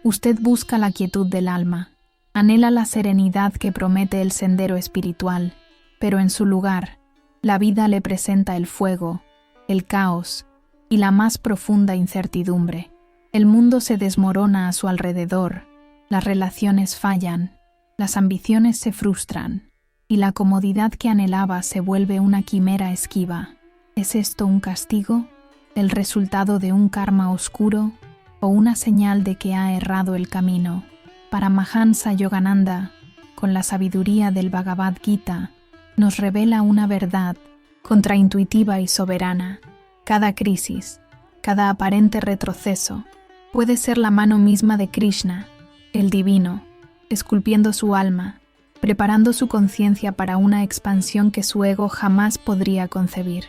Usted busca la quietud del alma, anhela la serenidad que promete el sendero espiritual, pero en su lugar, la vida le presenta el fuego, el caos y la más profunda incertidumbre. El mundo se desmorona a su alrededor, las relaciones fallan, las ambiciones se frustran, y la comodidad que anhelaba se vuelve una quimera esquiva. ¿Es esto un castigo? ¿El resultado de un karma oscuro? ¿O una señal de que ha errado el camino? Paramahansa Yogananda, con la sabiduría del Bhagavad Gita, nos revela una verdad contraintuitiva y soberana. Cada crisis, cada aparente retroceso, puede ser la mano misma de Krishna, el divino, esculpiendo su alma, preparando su conciencia para una expansión que su ego jamás podría concebir.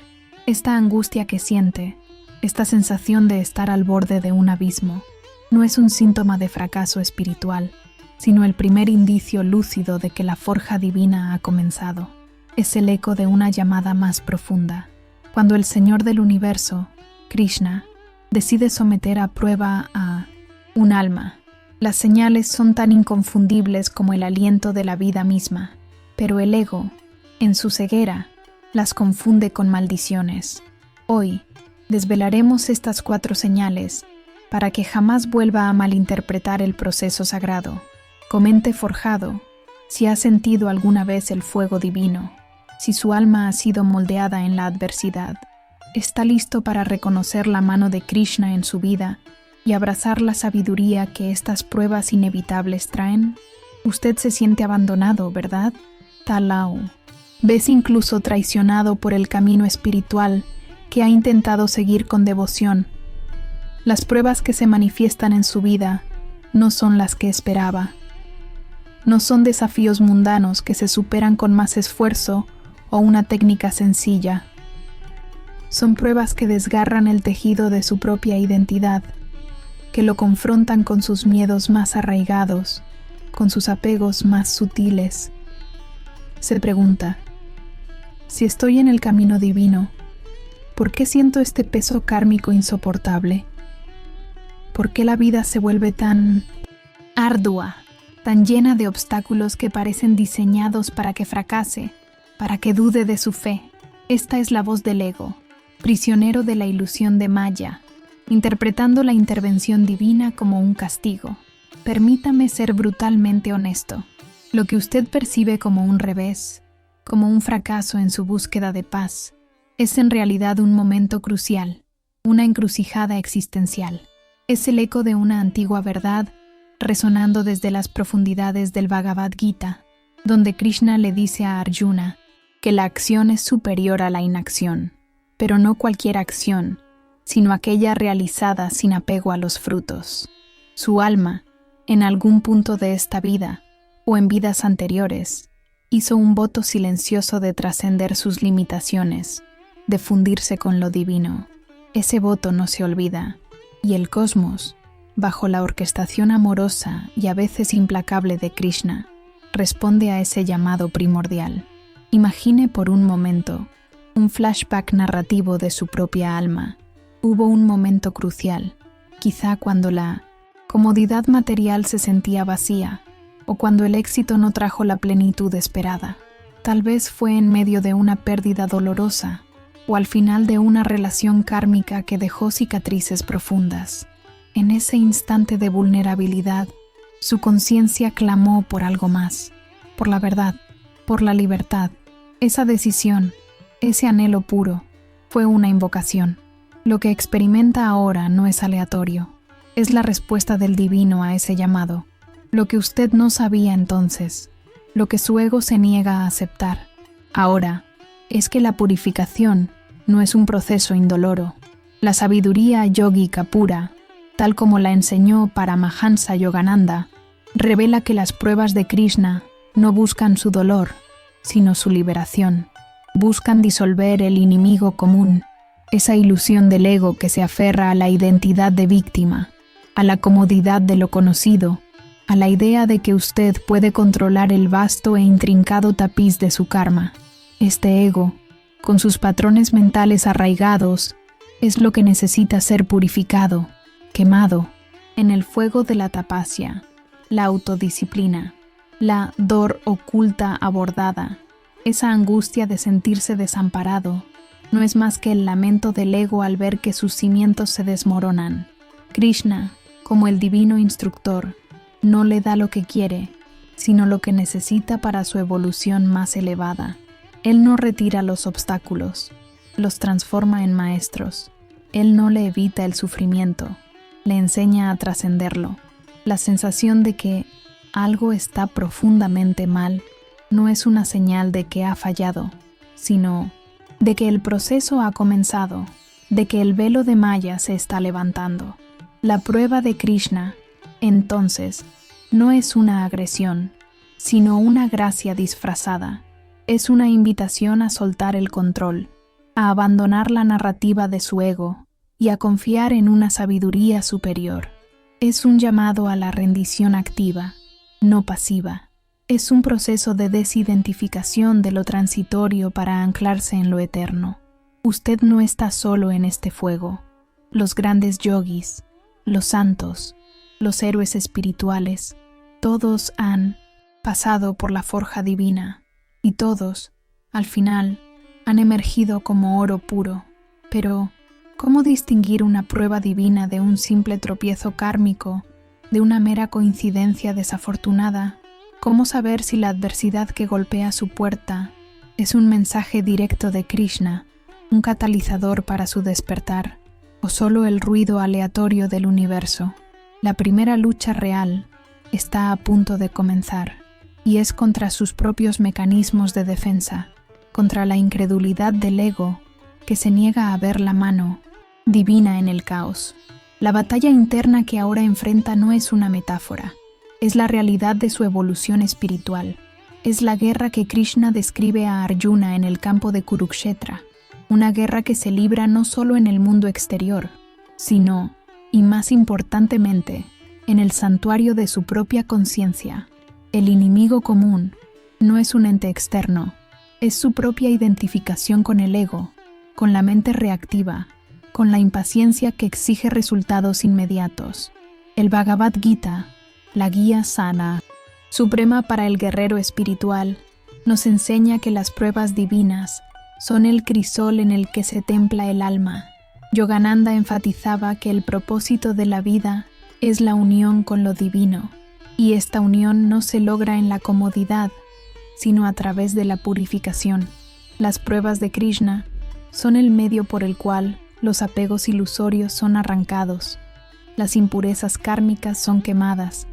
Esta angustia que siente, esta sensación de estar al borde de un abismo, no es un síntoma de fracaso espiritual, sino el primer indicio lúcido de que la forja divina ha comenzado. Es el eco de una llamada más profunda. Cuando el Señor del Universo, Krishna, decide someter a prueba a un alma, las señales son tan inconfundibles como el aliento de la vida misma, pero el ego, en su ceguera, las confunde con maldiciones. Hoy, desvelaremos estas 4 señales para que jamás vuelva a malinterpretar el proceso sagrado. Comente forjado, si ha sentido alguna vez el fuego divino, si su alma ha sido moldeada en la adversidad, está listo para reconocer la mano de Krishna en su vida y abrazar la sabiduría que estas pruebas inevitables traen. Usted se siente abandonado, ¿verdad? Talao. ¿Ves incluso traicionado por el camino espiritual que ha intentado seguir con devoción? Las pruebas que se manifiestan en su vida no son las que esperaba. No son desafíos mundanos que se superan con más esfuerzo o una técnica sencilla. Son pruebas que desgarran el tejido de su propia identidad, que lo confrontan con sus miedos más arraigados, con sus apegos más sutiles. Se pregunta, si estoy en el camino divino, ¿por qué siento este peso kármico insoportable? ¿Por qué la vida se vuelve tan ardua, tan llena de obstáculos que parecen diseñados para que fracase, para que dude de su fe? Esta es la voz del ego, prisionero de la ilusión de Maya, interpretando la intervención divina como un castigo. Permítame ser brutalmente honesto. Lo que usted percibe como un revés, como un fracaso en su búsqueda de paz, es en realidad un momento crucial, una encrucijada existencial. Es el eco de una antigua verdad resonando desde las profundidades del Bhagavad Gita, donde Krishna le dice a Arjuna que la acción es superior a la inacción, pero no cualquier acción, sino aquella realizada sin apego a los frutos. Su alma, en algún punto de esta vida, o en vidas anteriores, hizo un voto silencioso de trascender sus limitaciones, de fundirse con lo divino. Ese voto no se olvida, y el cosmos, bajo la orquestación amorosa y a veces implacable de Krishna, responde a ese llamado primordial. Imagine por un momento un flashback narrativo de su propia alma. Hubo un momento crucial, quizá cuando la comodidad material se sentía vacía, o cuando el éxito no trajo la plenitud esperada. Tal vez fue en medio de una pérdida dolorosa, o al final de una relación kármica que dejó cicatrices profundas. En ese instante de vulnerabilidad, su conciencia clamó por algo más, por la verdad, por la libertad. Esa decisión, ese anhelo puro, fue una invocación. Lo que experimenta ahora no es aleatorio, es la respuesta del divino a ese llamado. Lo que usted no sabía entonces, lo que su ego se niega a aceptar, ahora, es que la purificación no es un proceso indoloro. La sabiduría yógica pura, tal como la enseñó Paramahansa Yogananda, revela que las pruebas de Krishna no buscan su dolor, sino su liberación. Buscan disolver el enemigo común, esa ilusión del ego que se aferra a la identidad de víctima, a la comodidad de lo conocido, a la idea de que usted puede controlar el vasto e intrincado tapiz de su karma. Este ego, con sus patrones mentales arraigados, es lo que necesita ser purificado, quemado, en el fuego de la tapasya, la autodisciplina, la dor oculta abordada, esa angustia de sentirse desamparado, no es más que el lamento del ego al ver que sus cimientos se desmoronan. Krishna, como el divino instructor, no le da lo que quiere, sino lo que necesita para su evolución más elevada. Él no retira los obstáculos, los transforma en maestros. Él no le evita el sufrimiento, le enseña a trascenderlo. La sensación de que algo está profundamente mal no es una señal de que ha fallado, sino de que el proceso ha comenzado, de que el velo de Maya se está levantando. La prueba de Krishna, entonces, no es una agresión, sino una gracia disfrazada. Es una invitación a soltar el control, a abandonar la narrativa de su ego y a confiar en una sabiduría superior. Es un llamado a la rendición activa, no pasiva. Es un proceso de desidentificación de lo transitorio para anclarse en lo eterno. Usted no está solo en este fuego. Los grandes yogis, los santos, los héroes espirituales, todos han pasado por la forja divina y todos, al final, han emergido como oro puro. Pero, ¿cómo distinguir una prueba divina de un simple tropiezo kármico, de una mera coincidencia desafortunada? ¿Cómo saber si la adversidad que golpea su puerta es un mensaje directo de Krishna, un catalizador para su despertar, o solo el ruido aleatorio del universo? La primera lucha real está a punto de comenzar, y es contra sus propios mecanismos de defensa, contra la incredulidad del ego que se niega a ver la mano divina en el caos. La batalla interna que ahora enfrenta no es una metáfora. Es la realidad de su evolución espiritual. Es la guerra que Krishna describe a Arjuna en el campo de Kurukshetra, una guerra que se libra no solo en el mundo exterior, sino, y más importantemente, en el santuario de su propia conciencia. El enemigo común no es un ente externo, es su propia identificación con el ego, con la mente reactiva, con la impaciencia que exige resultados inmediatos. El Bhagavad Gita, la guía sana, suprema para el guerrero espiritual, nos enseña que las pruebas divinas son el crisol en el que se templa el alma. Yogananda enfatizaba que el propósito de la vida es la unión con lo divino, y esta unión no se logra en la comodidad, sino a través de la purificación. Las pruebas de Krishna son el medio por el cual los apegos ilusorios son arrancados, las impurezas kármicas son quemadas,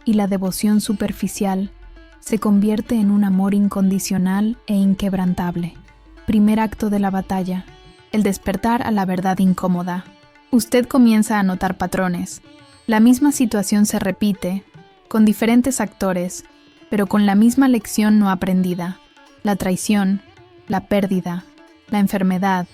y la devoción superficial se convierte en un amor incondicional e inquebrantable. Primer acto de la batalla, el despertar a la verdad incómoda. Usted comienza a notar patrones. La misma situación se repite, con diferentes actores, pero con la misma lección no aprendida. La traición, la pérdida, la enfermedad,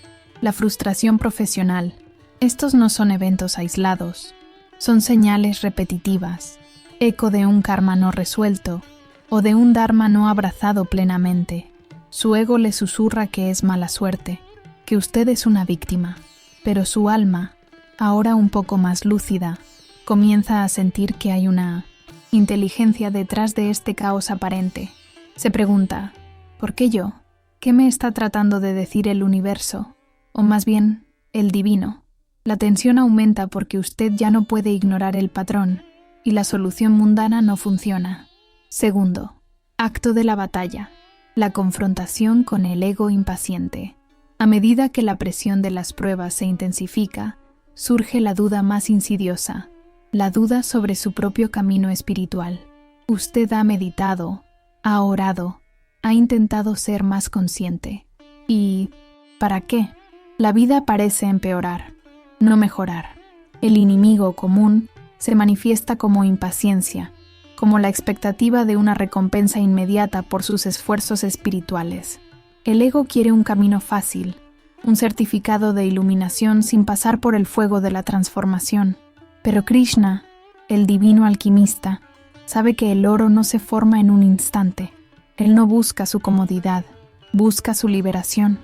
la frustración profesional. Estos no son eventos aislados, son señales repetitivas, eco de un karma no resuelto o de un dharma no abrazado plenamente. Su ego le susurra que es mala suerte, que usted es una víctima, pero su alma, ahora un poco más lúcida, comienza a sentir que hay una inteligencia detrás de este caos aparente. Se pregunta, ¿por qué yo? ¿Qué me está tratando de decir el universo? O más bien, el divino. La tensión aumenta porque usted ya no puede ignorar el patrón, y la solución mundana no funciona. Segundo, acto de la batalla, la confrontación con el ego impaciente. A medida que la presión de las pruebas se intensifica, surge la duda más insidiosa, la duda sobre su propio camino espiritual. Usted ha meditado, ha orado, ha intentado ser más consciente. ¿Y para qué? La vida parece empeorar, no mejorar. El enemigo común se manifiesta como impaciencia, como la expectativa de una recompensa inmediata por sus esfuerzos espirituales. El ego quiere un camino fácil, un certificado de iluminación sin pasar por el fuego de la transformación. Pero Krishna, el divino alquimista, sabe que el oro no se forma en un instante. Él no busca su comodidad, busca su liberación.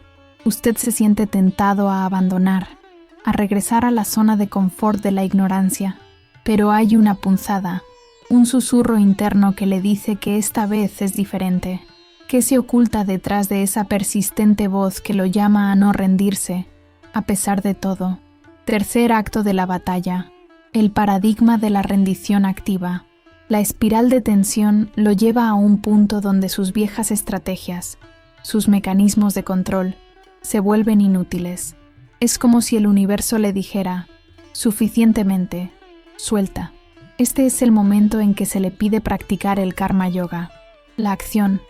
Usted se siente tentado a abandonar, a regresar a la zona de confort de la ignorancia. pero hay una punzada, un susurro interno que le dice que esta vez es diferente. ¿Qué se oculta detrás de esa persistente voz que lo llama a no rendirse, a pesar de todo? Tercer acto de la batalla. El paradigma de la rendición activa. La espiral de tensión lo lleva a un punto donde sus viejas estrategias, sus mecanismos de control, se vuelven inútiles. Es como si el universo le dijera, suficientemente, suelta. Este es el momento en que se le pide practicar el karma yoga, la acción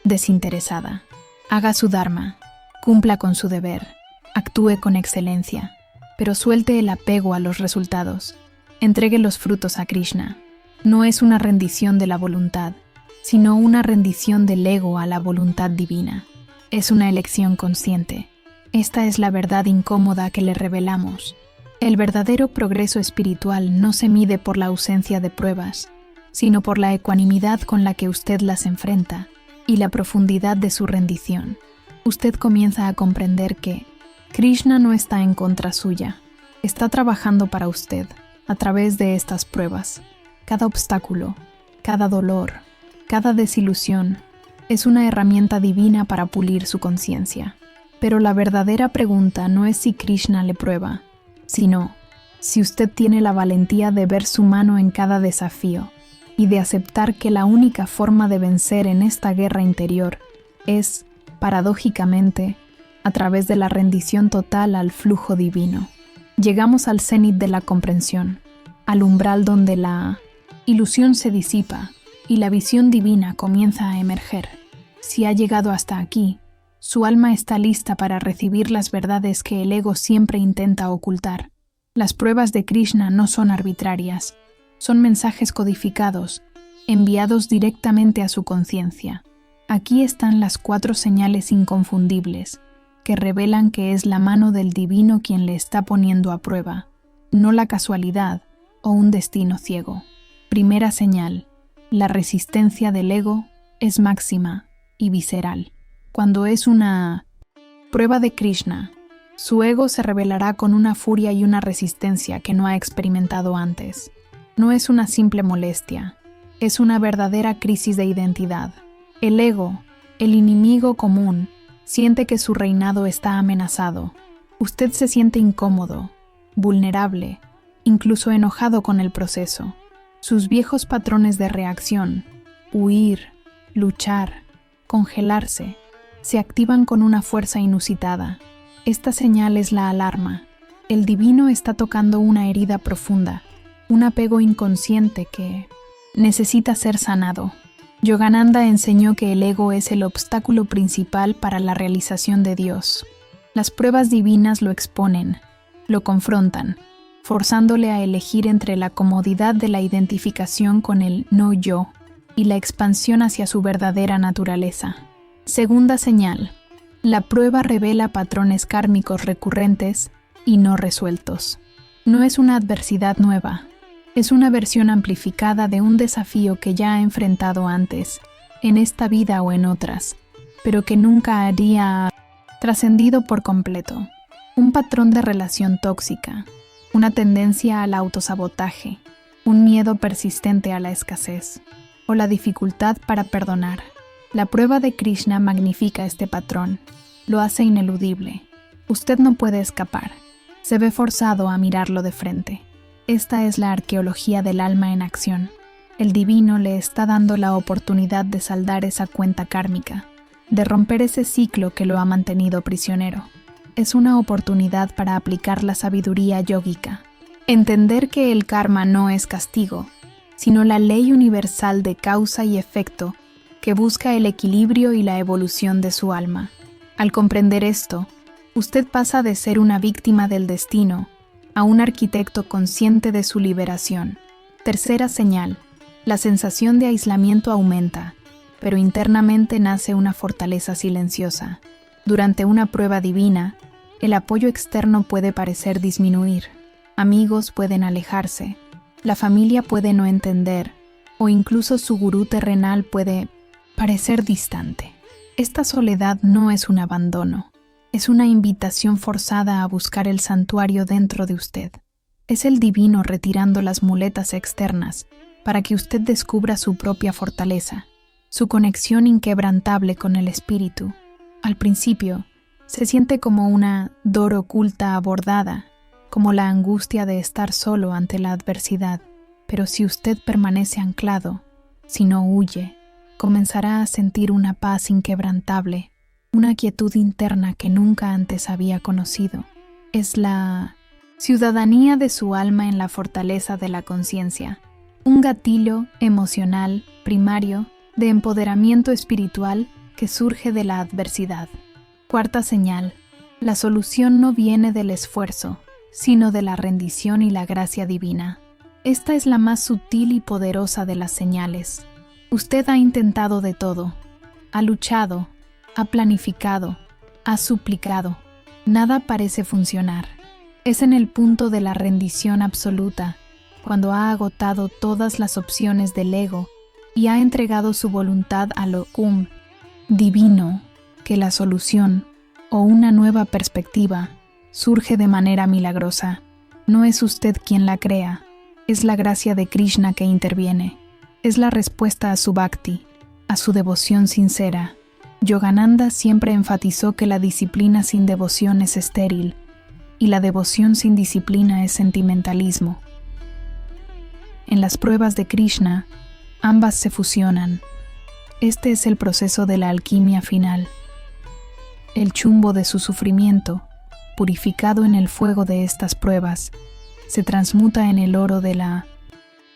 desinteresada. Haga su dharma, cumpla con su deber, actúe con excelencia, pero suelte el apego a los resultados. Entregue los frutos a Krishna. No es una rendición de la voluntad, sino una rendición del ego a la voluntad divina. Es una elección consciente. Esta es la verdad incómoda que le revelamos. El verdadero progreso espiritual no se mide por la ausencia de pruebas, sino por la ecuanimidad con la que usted las enfrenta y la profundidad de su rendición. Usted comienza a comprender que Krishna no está en contra suya. Está trabajando para usted a través de estas pruebas. Cada obstáculo, cada dolor, cada desilusión es una herramienta divina para pulir su conciencia. Pero la verdadera pregunta no es si Krishna le prueba, sino si usted tiene la valentía de ver su mano en cada desafío y de aceptar que la única forma de vencer en esta guerra interior es, paradójicamente, a través de la rendición total al flujo divino. Llegamos al cenit de la comprensión, al umbral donde la ilusión se disipa y la visión divina comienza a emerger. Si ha llegado hasta aquí, su alma está lista para recibir las verdades que el ego siempre intenta ocultar. Las pruebas de Krishna no son arbitrarias, son mensajes codificados, enviados directamente a su conciencia. Aquí están las 4 señales inconfundibles, que revelan que es la mano del divino quien le está poniendo a prueba, no la casualidad o un destino ciego. Primera señal: la resistencia del ego es máxima y visceral. Cuando es una prueba de Krishna, su ego se revelará con una furia y una resistencia que no ha experimentado antes. No es una simple molestia, es una verdadera crisis de identidad. El ego, el enemigo común, siente que su reinado está amenazado. Usted se siente incómodo, vulnerable, incluso enojado con el proceso. Sus viejos patrones de reacción, huir, luchar, congelarse, se activan con una fuerza inusitada. Esta señal es la alarma. El divino está tocando una herida profunda, un apego inconsciente que necesita ser sanado. Yogananda enseñó que el ego es el obstáculo principal para la realización de Dios. Las pruebas divinas lo exponen, lo confrontan, forzándole a elegir entre la comodidad de la identificación con el no yo y la expansión hacia su verdadera naturaleza. Segunda señal: la prueba revela patrones kármicos recurrentes y no resueltos. No es una adversidad nueva, es una versión amplificada de un desafío que ya ha enfrentado antes, en esta vida o en otras, pero que nunca había trascendido por completo. Un patrón de relación tóxica, una tendencia al autosabotaje, un miedo persistente a la escasez, o la dificultad para perdonar. La prueba de Krishna magnifica este patrón, lo hace ineludible. Usted no puede escapar, se ve forzado a mirarlo de frente. Esta es la arqueología del alma en acción. El divino le está dando la oportunidad de saldar esa cuenta kármica, de romper ese ciclo que lo ha mantenido prisionero. Es una oportunidad para aplicar la sabiduría yógica, entender que el karma no es castigo, sino la ley universal de causa y efecto que busca el equilibrio y la evolución de su alma. Al comprender esto, usted pasa de ser una víctima del destino a un arquitecto consciente de su liberación. Tercera señal: la sensación de aislamiento aumenta, pero internamente nace una fortaleza silenciosa. Durante una prueba divina, el apoyo externo puede parecer disminuir. Amigos pueden alejarse, la familia puede no entender, o incluso su gurú terrenal puede parecer distante. Esta soledad no es un abandono, es una invitación forzada a buscar el santuario dentro de usted. Es el divino retirando las muletas externas para que usted descubra su propia fortaleza, su conexión inquebrantable con el espíritu. Al principio, se siente como una dor oculta abordada, como la angustia de estar solo ante la adversidad. Pero si usted permanece anclado, si no huye, comenzará a sentir una paz inquebrantable, una quietud interna que nunca antes había conocido. Es la ciudadanía de su alma en la fortaleza de la conciencia, un gatillo emocional primario de empoderamiento espiritual que surge de la adversidad. Cuarta señal: la solución no viene del esfuerzo, sino de la rendición y la gracia divina. Esta es la más sutil y poderosa de las señales. Usted ha intentado de todo, ha luchado, ha planificado, ha suplicado. Nada parece funcionar. Es en el punto de la rendición absoluta, cuando ha agotado todas las opciones del ego y ha entregado su voluntad a lo divino, que la solución, o una nueva perspectiva, surge de manera milagrosa. No es usted quien la crea, es la gracia de Krishna que interviene. Es la respuesta a su bhakti, a su devoción sincera. Yogananda siempre enfatizó que la disciplina sin devoción es estéril, y la devoción sin disciplina es sentimentalismo. En las pruebas de Krishna, ambas se fusionan. Este es el proceso de la alquimia final. El chumbo de su sufrimiento, purificado en el fuego de estas pruebas, se transmuta en el oro de la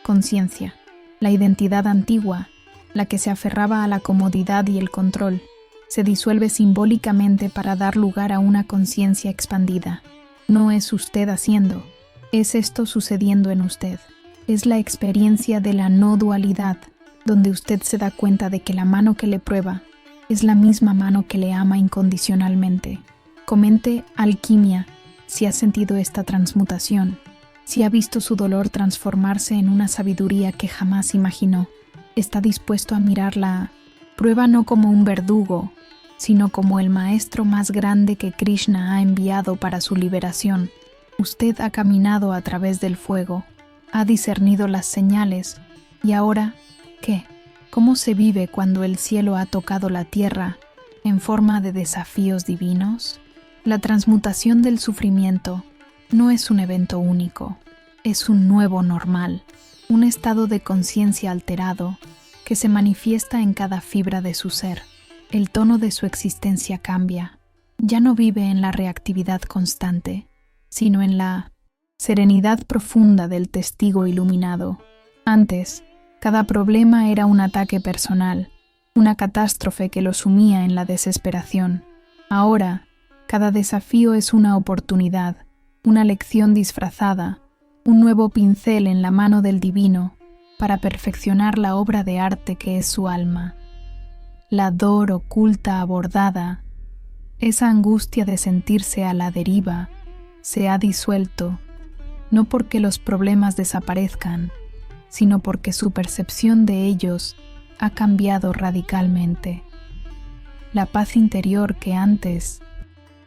conciencia, la identidad antigua, la que se aferraba a la comodidad y el control, se disuelve simbólicamente para dar lugar a una conciencia expandida. No es usted haciendo, es esto sucediendo en usted. Es la experiencia de la no dualidad, donde usted se da cuenta de que la mano que le prueba es la misma mano que le ama incondicionalmente. Comente alquimia si ha sentido esta transmutación, si ha visto su dolor transformarse en una sabiduría que jamás imaginó. Está dispuesto a mirar la prueba no como un verdugo, sino como el maestro más grande que Krishna ha enviado para su liberación. Usted ha caminado a través del fuego, ha discernido las señales, y ahora, ¿qué? ¿Cómo se vive cuando el cielo ha tocado la tierra en forma de desafíos divinos? La transmutación del sufrimiento no es un evento único, es un nuevo normal, un estado de conciencia alterado que se manifiesta en cada fibra de su ser. El tono de su existencia cambia. Ya no vive en la reactividad constante, sino en la serenidad profunda del testigo iluminado. Antes, cada problema era un ataque personal, una catástrofe que lo sumía en la desesperación. Ahora, cada desafío es una oportunidad, una lección disfrazada, un nuevo pincel en la mano del divino para perfeccionar la obra de arte que es su alma. La dor oculta abordada, esa angustia de sentirse a la deriva, se ha disuelto, no porque los problemas desaparezcan, sino porque su percepción de ellos ha cambiado radicalmente. La paz interior que antes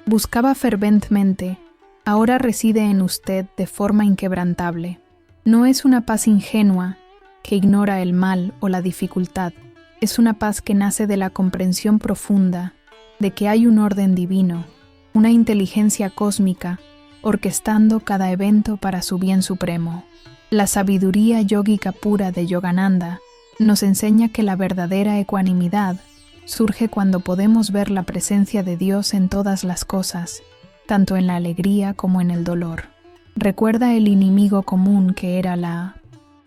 buscaba ferventemente, ahora reside en usted de forma inquebrantable. No es una paz ingenua que ignora el mal o la dificultad. Es una paz que nace de la comprensión profunda de que hay un orden divino, una inteligencia cósmica, orquestando cada evento para su bien supremo. La sabiduría yógica pura de Yogananda nos enseña que la verdadera ecuanimidad surge cuando podemos ver la presencia de Dios en todas las cosas, tanto en la alegría como en el dolor. Recuerda el enemigo común que era la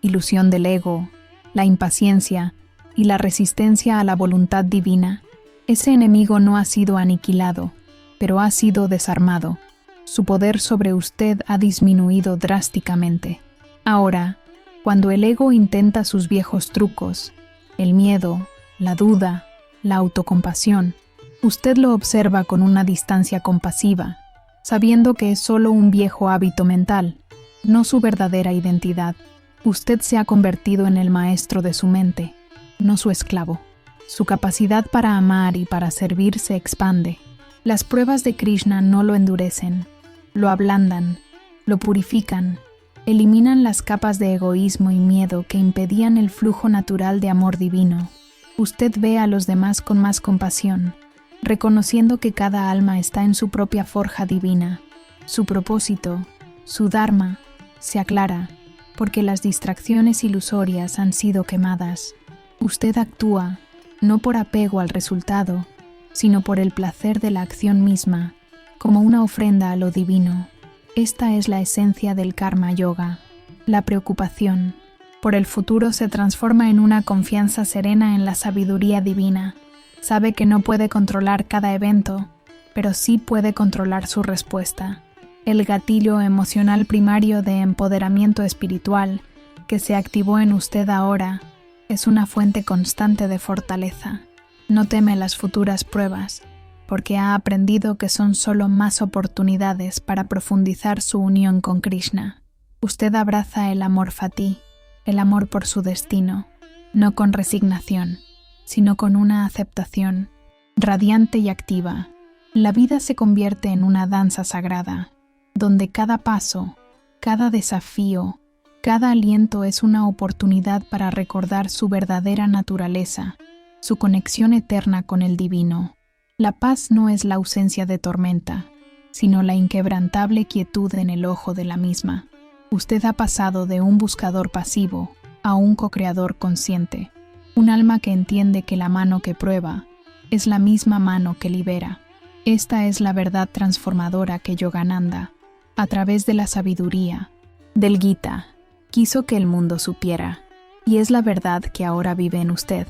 ilusión del ego, la impaciencia y la resistencia a la voluntad divina. Ese enemigo no ha sido aniquilado, pero ha sido desarmado. Su poder sobre usted ha disminuido drásticamente. Ahora, cuando el ego intenta sus viejos trucos, el miedo, la duda, la autocompasión, usted lo observa con una distancia compasiva, sabiendo que es solo un viejo hábito mental, no su verdadera identidad. Usted se ha convertido en el maestro de su mente, no su esclavo. Su capacidad para amar y para servir se expande. Las pruebas de Krishna no lo endurecen, lo ablandan, lo purifican Eliminan las capas de egoísmo y miedo que impedían el flujo natural de amor divino. Usted ve a los demás con más compasión, reconociendo que cada alma está en su propia forja divina. Su propósito, su dharma, se aclara, porque las distracciones ilusorias han sido quemadas. Usted actúa, no por apego al resultado, sino por el placer de la acción misma, como una ofrenda a lo divino. Esta es la esencia del karma yoga. La preocupación por el futuro se transforma en una confianza serena en la sabiduría divina. Sabe que no puede controlar cada evento, pero sí puede controlar su respuesta. El gatillo emocional primario de empoderamiento espiritual que se activó en usted ahora es una fuente constante de fortaleza. No teme las futuras pruebas, porque ha aprendido que son solo más oportunidades para profundizar su unión con Krishna. Usted abraza el amor fati, el amor por su destino, no con resignación, sino con una aceptación radiante y activa. La vida se convierte en una danza sagrada, donde cada paso, cada desafío, cada aliento es una oportunidad para recordar su verdadera naturaleza, su conexión eterna con el divino. La paz no es la ausencia de tormenta, sino la inquebrantable quietud en el ojo de la misma. Usted ha pasado de un buscador pasivo a un co-creador consciente, un alma que entiende que la mano que prueba es la misma mano que libera. Esta es la verdad transformadora que Yogananda, a través de la sabiduría del Gita, quiso que el mundo supiera, y es la verdad que ahora vive en usted.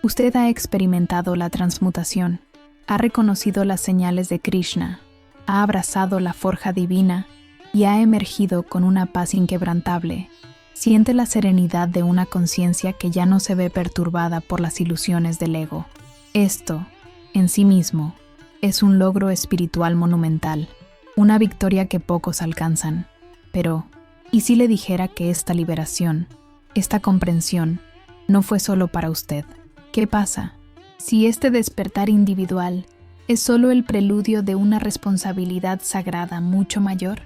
Usted ha experimentado la transmutación, ha reconocido las señales de Krishna, ha abrazado la forja divina y ha emergido con una paz inquebrantable. Siente la serenidad de una conciencia que ya no se ve perturbada por las ilusiones del ego. Esto, en sí mismo, es un logro espiritual monumental, una victoria que pocos alcanzan. Pero, ¿y si le dijera que esta liberación, esta comprensión, no fue solo para usted? ¿Qué pasa si este despertar individual es solo el preludio de una responsabilidad sagrada mucho mayor?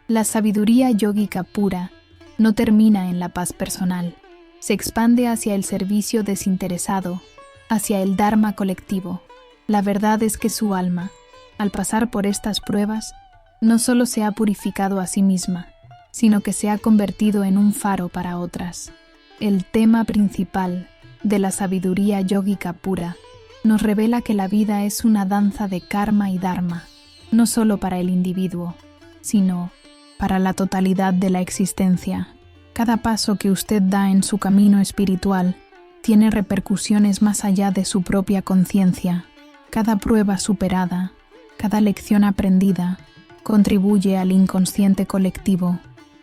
La sabiduría yógica pura no termina en la paz personal, se expande hacia el servicio desinteresado, hacia el dharma colectivo. La verdad es que su alma, al pasar por estas pruebas, no solo se ha purificado a sí misma, sino que se ha convertido en un faro para otras. El tema principal de la sabiduría yógica pura nos revela que la vida es una danza de karma y dharma, no solo para el individuo, sino para la totalidad de la existencia. Cada paso que usted da en su camino espiritual tiene repercusiones más allá de su propia conciencia. Cada prueba superada, cada lección aprendida, contribuye al inconsciente colectivo,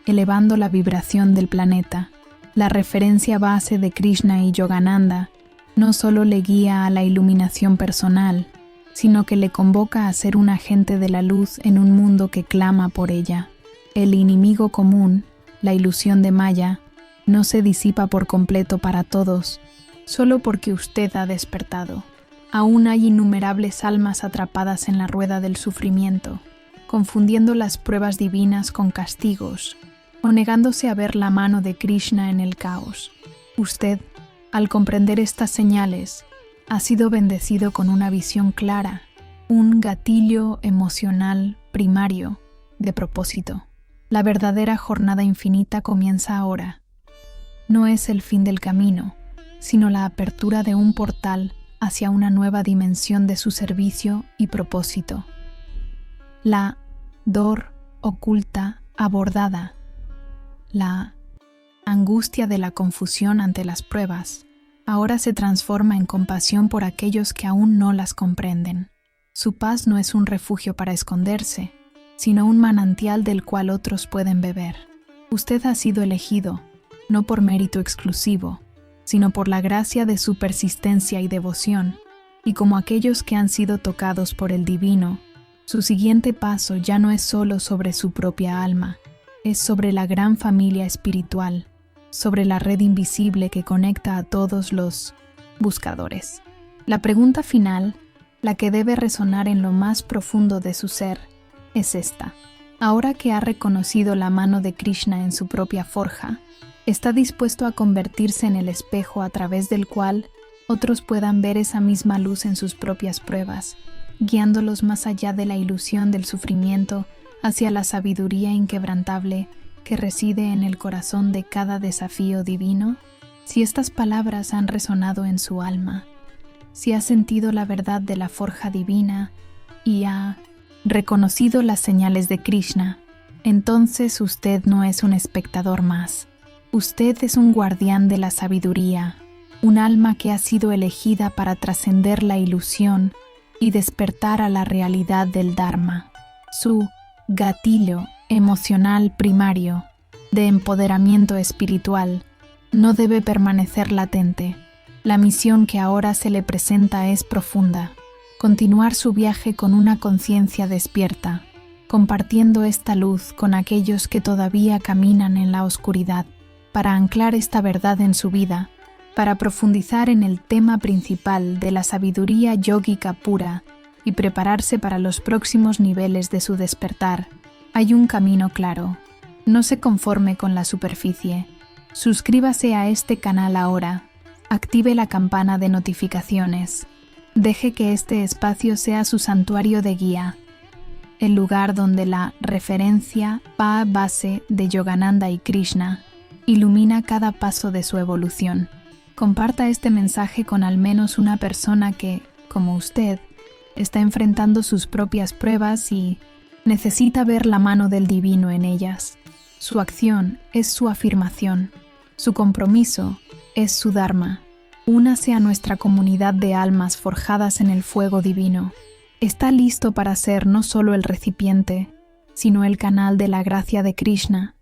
elevando la vibración del planeta. La referencia base de Krishna y Yogananda no solo le guía a la iluminación personal, sino que le convoca a ser un agente de la luz en un mundo que clama por ella. El enemigo común, la ilusión de Maya, no se disipa por completo para todos, solo porque usted ha despertado. Aún hay innumerables almas atrapadas en la rueda del sufrimiento, confundiendo las pruebas divinas con castigos, o negándose a ver la mano de Krishna en el caos. Usted, al comprender estas señales, ha sido bendecido con una visión clara, un gatillo emocional primario de propósito. La verdadera jornada infinita comienza ahora. No es el fin del camino, sino la apertura de un portal hacia una nueva dimensión de su servicio y propósito. La dor oculta abordada, la angustia de la confusión ante las pruebas, ahora se transforma en compasión por aquellos que aún no las comprenden. Su paz no es un refugio para esconderse, sino un manantial del cual otros pueden beber. Usted ha sido elegido, no por mérito exclusivo, sino por la gracia de su persistencia y devoción, y como aquellos que han sido tocados por el divino, su siguiente paso ya no es solo sobre su propia alma, es sobre la gran familia espiritual, sobre la red invisible que conecta a todos los buscadores. La pregunta final, la que debe resonar en lo más profundo de su ser, es esta: Ahora que ha reconocido la mano de Krishna en su propia forja, está dispuesto a convertirse en el espejo a través del cual otros puedan ver esa misma luz en sus propias pruebas, guiándolos más allá de la ilusión del sufrimiento hacia la sabiduría inquebrantable que reside en el corazón de cada desafío divino. Si estas palabras han resonado en su alma, si ha sentido la verdad de la forja divina y ha reconocido las señales de Krishna, entonces usted no es un espectador más. Usted es un guardián de la sabiduría, un alma que ha sido elegida para trascender la ilusión y despertar a la realidad del Dharma. Su gatillo emocional primario de empoderamiento espiritual no debe permanecer latente. La misión que ahora se le presenta es profunda: continuar su viaje con una conciencia despierta, compartiendo esta luz con aquellos que todavía caminan en la oscuridad, para anclar esta verdad en su vida, para profundizar en el tema principal de la sabiduría yógica pura y prepararse para los próximos niveles de su despertar. Hay un camino claro. No se conforme con la superficie. Suscríbase a este canal ahora. Active la campana de notificaciones. Deje que este espacio sea su santuario de guía, el lugar donde la referencia base de Yogananda y Krishna ilumina cada paso de su evolución. Comparta este mensaje con al menos una persona que, como usted, está enfrentando sus propias pruebas y necesita ver la mano del divino en ellas. Su acción es su afirmación. Su compromiso es su Dharma. Únase a nuestra comunidad de almas forjadas en el fuego divino. Está listo para ser no solo el recipiente, sino el canal de la gracia de Krishna